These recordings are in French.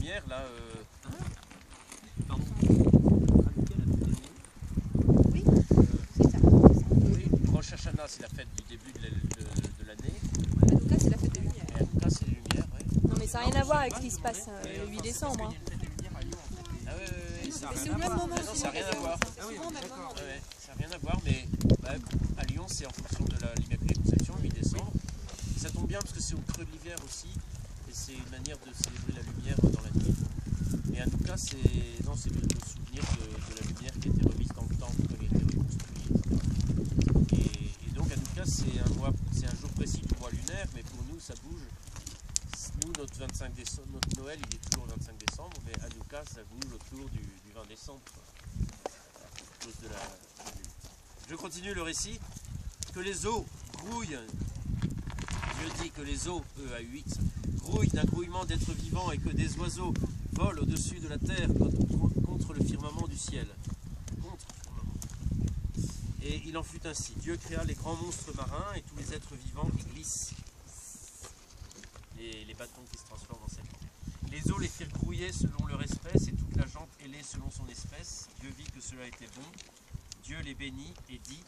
lumière là. Pardon. Oui, c'est ça. Oui, Rosh Hashanah, c'est la fête du début de l'année. Hanouka, c'est la fête des lumières. Et Hanouka, c'est les lumières, ouais. Non, mais ça n'a rien à voir avec ce qui se passe le 8 décembre. Hein. Ah ouais, ça n'a Mais rien c'est à au même voir. moment. Non, ça n'a rien à voir. Ah oui, d'accord. Ouais, ça n'a rien à voir, mais à Lyon, c'est en fonction de l'Immaculée Conception, le 8 décembre. Et ça tombe bien parce que c'est au creux de l'hiver aussi. Et c'est une manière de célébrer la lumière dans la nuit. Et Hanouka, c'est le souvenir de la lumière qui a été remise dans le temple quand il a été reconstruit. Et donc Hanouka, c'est un jour précis du mois lunaire, mais pour nous, ça bouge. Nous, notre 25 décembre, notre Noël, il est toujours le 25 décembre, mais Hanouka, ça bouge autour du 20 décembre. À cause de Je continue le récit. Que les eaux grouillent, Dieu dit que les eaux, EA8, grouillent d'un grouillement d'êtres vivants et que des oiseaux volent au-dessus de la terre contre le firmament du ciel. Et il en fut ainsi. Dieu créa les grands monstres marins et tous les êtres vivants qui glissent. Les bâtons qui se transforment en serpents. Les eaux les firent grouiller selon leur espèce et toute la jante ailée selon son espèce. Dieu vit que cela était bon. Dieu les bénit et dit: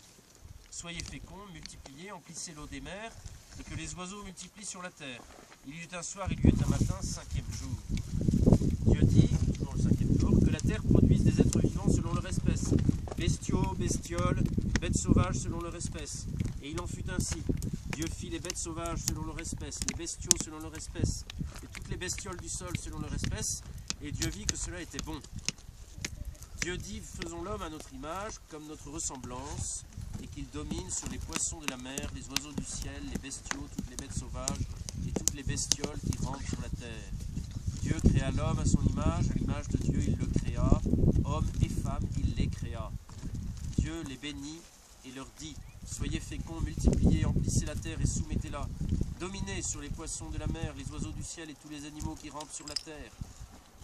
soyez féconds, multipliez, emplissez l'eau des mers et que les oiseaux multiplient sur la terre. Il y eut un soir, il y eut un matin, 5e jour. Dieu dit, toujours le 5e jour, que la terre produise des êtres vivants selon leur espèce. Bestiaux, bestioles, bêtes sauvages selon leur espèce. Et il en fut ainsi. Dieu fit les bêtes sauvages selon leur espèce, les bestiaux selon leur espèce, et toutes les bestioles du sol selon leur espèce, et Dieu vit que cela était bon. Dieu dit, faisons l'homme à notre image, comme notre ressemblance, et qu'il domine sur les poissons de la mer, les oiseaux du ciel, les bestiaux, toutes les bêtes sauvages, et toutes les bestioles qui rampent sur la terre. Dieu créa l'homme à son image, à l'image de Dieu il le créa, homme et femme il les créa. Dieu les bénit et leur dit: soyez féconds, multipliez, emplissez la terre et soumettez-la. Dominez sur les poissons de la mer, les oiseaux du ciel et tous les animaux qui rampent sur la terre.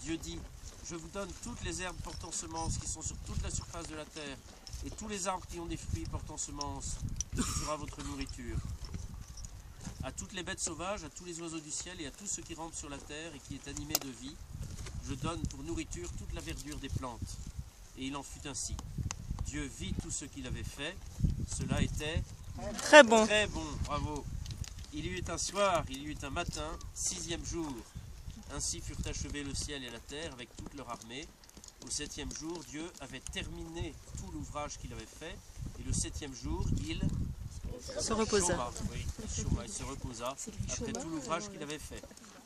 Dieu dit: je vous donne toutes les herbes portant semence qui sont sur toute la surface de la terre, et tous les arbres qui ont des fruits portant semence, ce sera votre nourriture. À toutes les bêtes sauvages, à tous les oiseaux du ciel et à tout ce qui rampe sur la terre et qui est animé de vie, je donne pour nourriture toute la verdure des plantes. Et il en fut ainsi. Dieu vit tout ce qu'il avait fait. Cela était très bon. Très bon, bravo. Il y eut un soir, il y eut un matin, 6e jour. Ainsi furent achevés le ciel et la terre avec toute leur armée. Au 7e jour, Dieu avait terminé tout l'ouvrage qu'il avait fait. Et le 7e jour, il se reposa. Il se reposa après tout l'ouvrage qu'il avait fait.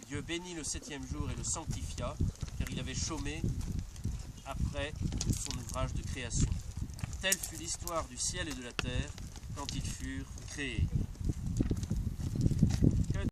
Dieu bénit le 7e jour et le sanctifia, car il avait chômé après tout son ouvrage de création. Telle fut l'histoire du ciel et de la terre quand ils furent créés.